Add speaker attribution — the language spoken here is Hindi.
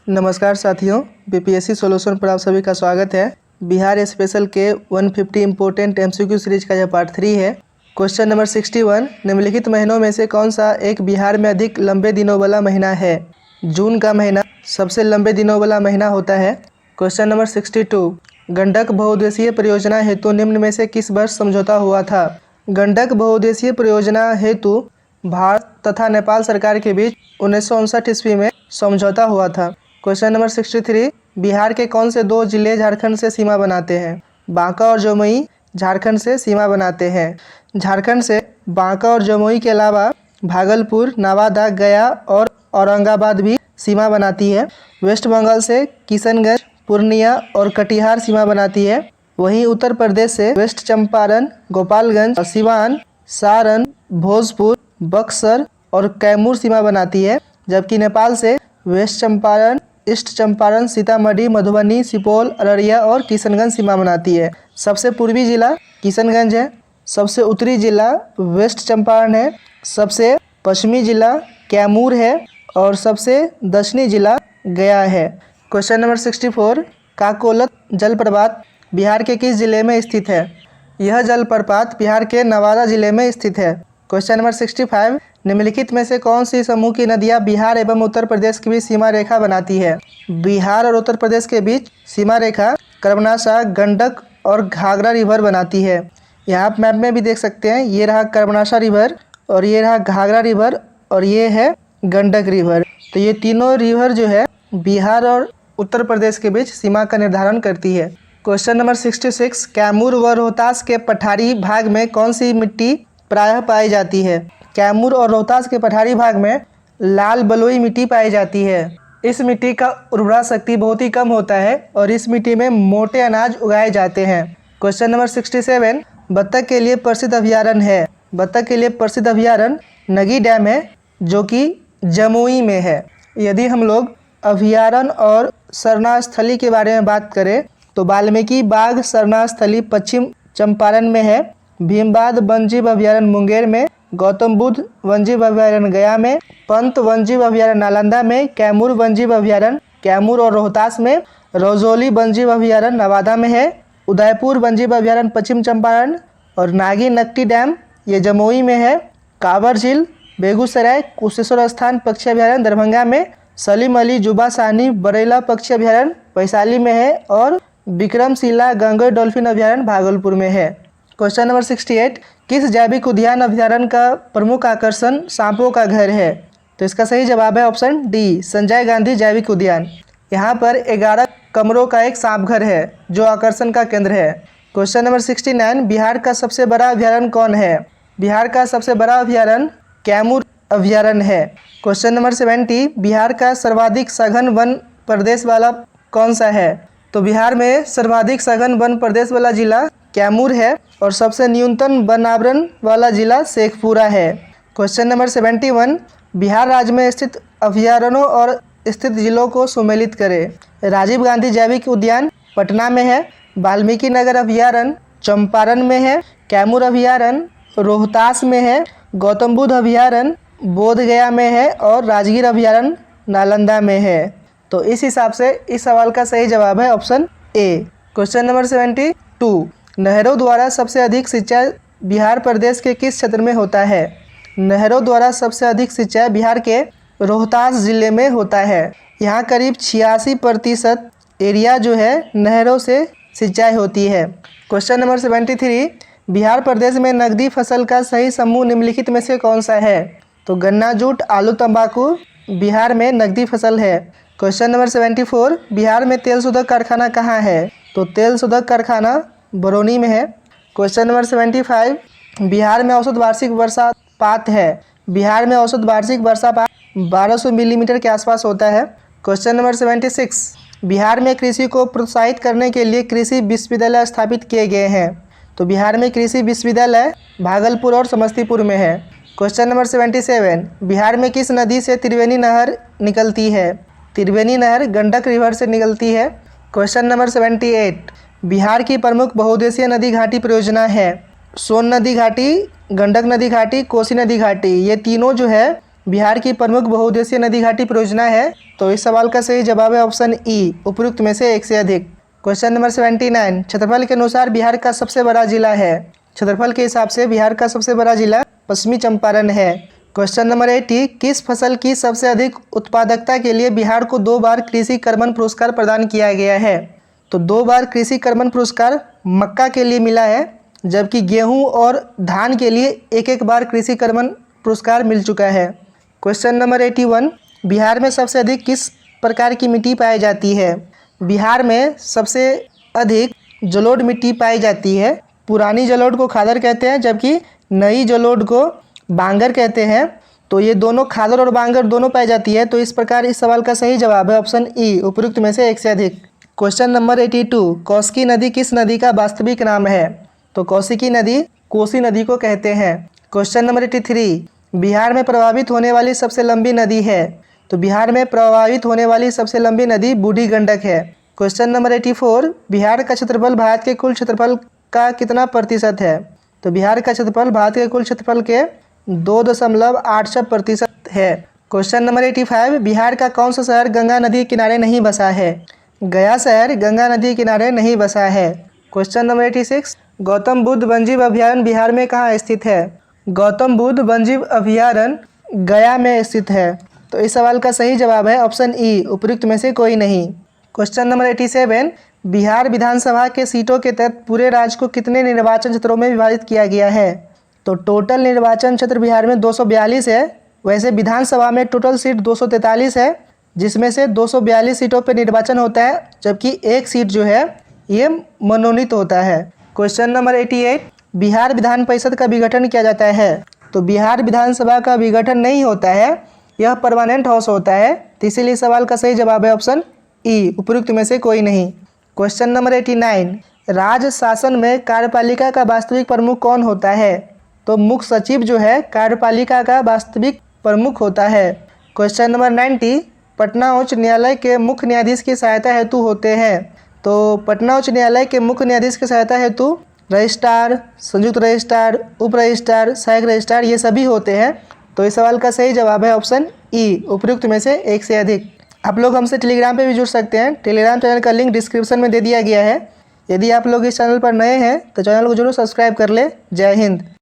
Speaker 1: नमस्कार साथियों, बीपीएससी सॉल्यूशन पर आप सभी का स्वागत है। बिहार स्पेशल के 150 इम्पोर्टेंट एमसीक्यू सीरीज का यह पार्ट 3 है। क्वेश्चन नंबर 61, निम्नलिखित महीनों में से कौन सा एक बिहार में अधिक लंबे दिनों वाला महीना है? जून का महीना सबसे लंबे दिनों वाला महीना होता है। क्वेश्चन नंबर 62, गंडक बहुउद्देशीय परियोजना हेतु निम्न में से किस वर्ष समझौता हुआ था? गंडक बहुउद्देशीय परियोजना हेतु भारत तथा नेपाल सरकार के बीच 1959 ईस्वी में समझौता हुआ था। क्वेश्चन नंबर 63, बिहार के कौन से दो जिले झारखंड से सीमा बनाते हैं? बांका और जमुई झारखंड से सीमा बनाते हैं। झारखंड से बांका और जमुई के अलावा भागलपुर, नवादा, गया और औरंगाबाद भी सीमा बनाती है। वेस्ट बंगाल से किशनगंज, पूर्णिया और कटिहार सीमा बनाती है। वहीं उत्तर प्रदेश से वेस्ट चंपारण, गोपालगंज, सिवान, सारण, भोजपुर, बक्सर और कैमूर सीमा बनाती है। जबकि नेपाल से वेस्ट चंपारण, ईस्ट चंपारण, सीतामढ़ी, मधुबनी, सुपौल, अररिया और किशनगंज सीमा बनाती है। सबसे पूर्वी जिला किशनगंज है, सबसे उत्तरी जिला वेस्ट चंपारण है, सबसे पश्चिमी जिला कैमूर है और सबसे दक्षिणी जिला गया है। क्वेश्चन नंबर 64, काकोलत जलप्रपात बिहार के किस जिले में स्थित है? यह जलप्रपात बिहार के नवादा जिले में स्थित है। क्वेश्चन नंबर 65, निम्नलिखित में से कौन सी समूह की नदियां बिहार एवं उत्तर प्रदेश के बीच सीमा रेखा बनाती है? बिहार और उत्तर प्रदेश के बीच सीमा रेखा कर्मनाशा, गंडक और घाघरा रिवर बनाती है। यहाँ आप मैप में भी देख सकते हैं, ये रहा कर्मनाशा रिवर और ये रहा घाघरा रिवर और ये है गंडक रिवर। तो ये तीनों रिवर जो है बिहार और उत्तर प्रदेश के बीच सीमा का निर्धारण करती है। क्वेश्चन नंबर 66, कैमूर व रोहतास के पठारी भाग में कौन सी मिट्टी प्रायः पाई जाती है? कैमूर और रोहतास के पठारी भाग में लाल बलुई मिट्टी पाई जाती है। इस मिट्टी का उर्वरा शक्ति बहुत ही कम होता है और इस मिट्टी में मोटे अनाज उगाए जाते हैं। क्वेश्चन नंबर 67, बत्तख के लिए प्रसिद्ध अभयारण्य है। बत्तख के लिए प्रसिद्ध अभयारण्य नगी डैम है जो कि जमुई में है। यदि हम लोग अभयारण्य और शरणास्थली के बारे में बात करें तो वाल्मीकि बाघ शरणास्थली पश्चिम चंपारण में है, भीमबाध वन्यजीव अभयारण्य मुंगेर में, गौतम बुद्ध वन्यजीव अभयारण्य गया में, पंत वन्यजीव अभयारण्य नालंदा में, कैमूर वन्यजीव अभयारण्य कैमूर और रोहतास में, रजौली वन्यजीव अभयारण्य नवादा में है, उदयपुर वन्यजीव अभयारण्य पश्चिम चंपारण और नागी नकटी डैम ये जमुई में है, कांवर झील बेगूसराय, कुशेश्वर स्थान पक्षी अभयारण्य दरभंगा में, सलीम अली जुबा साहनी बरेला पक्षी अभयारण्य वैशाली में है और विक्रमशिला गंगोई डॉल्फिन अभयारण्य भागलपुर में है। क्वेश्चन नंबर 68, किस जैविक उद्यान अभयारण्य का प्रमुख आकर्षण सांपों का घर है? तो इसका सही जवाब है ऑप्शन डी, संजय गांधी जैविक उद्यान। यहाँ पर 11 कमरों का एक सांप घर है जो आकर्षण का केंद्र है। क्वेश्चन नंबर 69, बिहार का सबसे बड़ा अभयारण्य कौन है? बिहार का सबसे बड़ा अभयारण्य कैमूर अभयारण्य है। क्वेश्चन नंबर 70, बिहार का सर्वाधिक सघन वन प्रदेश वाला कौन सा है? तो बिहार में सर्वाधिक सघन वन प्रदेश वाला जिला कैमूर है और सबसे न्यूनतम वन आवरण वाला जिला शेखपुरा है। क्वेश्चन नंबर 71, बिहार राज्य में स्थित अभयारण्यों और स्थित जिलों को सुमेलित करें। राजीव गांधी जैविक उद्यान पटना में है, वाल्मीकि नगर अभयारण्य चंपारण में है, कैमूर अभयारण्य रोहतास में है, गौतम बुद्ध अभयारण्य बोधगया में है और राजगीर अभयारण्य नालंदा में है। तो इस हिसाब से इस सवाल का सही जवाब है ऑप्शन ए। क्वेश्चन नंबर 72, नहरों द्वारा सबसे अधिक सिंचाई बिहार प्रदेश के किस क्षेत्र में होता है? नहरों द्वारा सबसे अधिक सिंचाई बिहार के रोहतास जिले में होता है। यहाँ करीब 86% एरिया जो है नहरों से सिंचाई होती है। क्वेश्चन नंबर 73, बिहार प्रदेश में नकदी फसल का सही समूह निम्नलिखित में से कौन सा है? तो गन्ना, जूट, आलू, तंबाकू बिहार में नकदी फसल है। क्वेश्चन नंबर 74, बिहार में तेल शोधक कारखाना कहाँ है? तो तेल शोधक कारखाना बरौनी में है। क्वेश्चन नंबर 75, बिहार में औसत वार्षिक वर्षापात है। बिहार में औसत वार्षिक वर्षापात 1200 मिलीमीटर के आसपास होता है। क्वेश्चन नंबर 76, बिहार में कृषि को प्रोत्साहित करने के लिए कृषि विश्वविद्यालय स्थापित किए गए हैं। तो बिहार में कृषि विश्वविद्यालय भागलपुर और समस्तीपुर में है। क्वेश्चन नंबर 77, बिहार में किस नदी से त्रिवेणी नहर निकलती है? त्रिवेणी नहर गंडक रिवर से निकलती है। क्वेश्चन नंबर 78, बिहार की प्रमुख बहुउद्देशीय नदी घाटी परियोजना है। सोन नदी घाटी, गंडक नदी घाटी, कोसी नदी घाटी, ये तीनों जो है बिहार की प्रमुख बहुउद्देशीय नदी घाटी परियोजना है? तो इस सवाल का सही जवाब है ऑप्शन ई, उपयुक्त में से एक से अधिक। क्वेश्चन नंबर 79, क्षेत्रफल के अनुसार बिहार का सबसे बड़ा जिला है? क्षेत्रफल के हिसाब से बिहार का सबसे बड़ा जिला पश्चिमी चंपारण है। क्वेश्चन नंबर 80, किस फसल की सबसे अधिक उत्पादकता के लिए बिहार को 2 बार कृषि कर्मण पुरस्कार प्रदान किया गया है? तो 2 बार कृषि कर्मण पुरस्कार मक्का के लिए मिला है, जबकि गेहूं और धान के लिए एक बार कृषि कर्मण पुरस्कार मिल चुका है। क्वेश्चन नंबर 81, बिहार में सबसे अधिक किस प्रकार की मिट्टी पाई जाती है? बिहार में सबसे अधिक जलोढ़ मिट्टी पाई जाती है। पुरानी जलोढ़ को खादर कहते हैं, जबकि नई जलोढ़ को बांगर कहते हैं। तो ये दोनों खादर और बांगर दोनों पाई जाती है। तो इस प्रकार इस सवाल का सही जवाब है ऑप्शन ई, उपयुक्त में से एक से अधिक। क्वेश्चन नंबर 82, कौशिकी नदी किस नदी का वास्तविक नाम है? तो कौशिकी नदी कोसी नदी को कहते हैं। क्वेश्चन नंबर 83, बिहार में प्रभावित होने वाली सबसे लंबी नदी है? तो बिहार में प्रभावित होने वाली सबसे लंबी नदी बूढ़ी गंडक है। क्वेश्चन नंबर 84, बिहार का क्षेत्रफल भारत के कुल क्षेत्रफल का कितना प्रतिशत है? तो बिहार का क्षेत्रफल भारत के कुल क्षेत्रफल के 2.86% है। क्वेश्चन नंबर 85, बिहार का कौन सा शहर गंगा नदी के किनारे नहीं बसा है? गया शहर गंगा नदी के किनारे नहीं बसा है। क्वेश्चन नंबर 86, गौतम बुद्ध वन्यजीव अभयारण्य बिहार में कहाँ स्थित है? गौतम बुद्ध वन्यजीव अभयारण्य गया में स्थित है। तो इस सवाल का सही जवाब है ऑप्शन ई, उपयुक्त में से कोई नहीं। क्वेश्चन नंबर 87, बिहार विधानसभा के सीटों के तहत पूरे राज्य को कितने निर्वाचन क्षेत्रों में विभाजित किया गया है? तो टोटल निर्वाचन क्षेत्र बिहार में 242 है। वैसे विधानसभा में टोटल सीट 243 है, जिसमें से 242 सीटों पर निर्वाचन होता है, जबकि एक सीट जो है ये मनोनीत होता है। क्वेश्चन नंबर 88, बिहार विधान परिषद का विघटन किया जाता है? तो बिहार विधानसभा का विघटन नहीं होता है, यह परमानेंट हाउस होता है। तो इसीलिए सवाल का सही जवाब है ऑप्शन ई, उपयुक्त में से कोई नहीं। क्वेश्चन नंबर 89, राज्य शासन में कार्यपालिका का वास्तविक प्रमुख कौन होता है? तो मुख्य सचिव जो है कार्यपालिका का वास्तविक प्रमुख होता है। क्वेश्चन नंबर 90, पटना उच्च न्यायालय के मुख्य न्यायाधीश की सहायता हेतु होते हैं? तो पटना उच्च न्यायालय के मुख्य न्यायाधीश की सहायता हेतु रजिस्ट्रार, संयुक्त रजिस्ट्रार, उप रजिस्ट्रार, सहायक रजिस्ट्रार ये सभी होते हैं। तो इस सवाल का सही जवाब है ऑप्शन ई, उपयुक्त में से एक से अधिक। आप लोग हमसे टेलीग्राम पे भी जुड़ सकते हैं। टेलीग्राम चैनल का लिंक डिस्क्रिप्शन में दे दिया गया है। यदि आप लोग इस चैनल पर नए हैं तो चैनल को जरूर सब्सक्राइब कर ले। जय हिंद।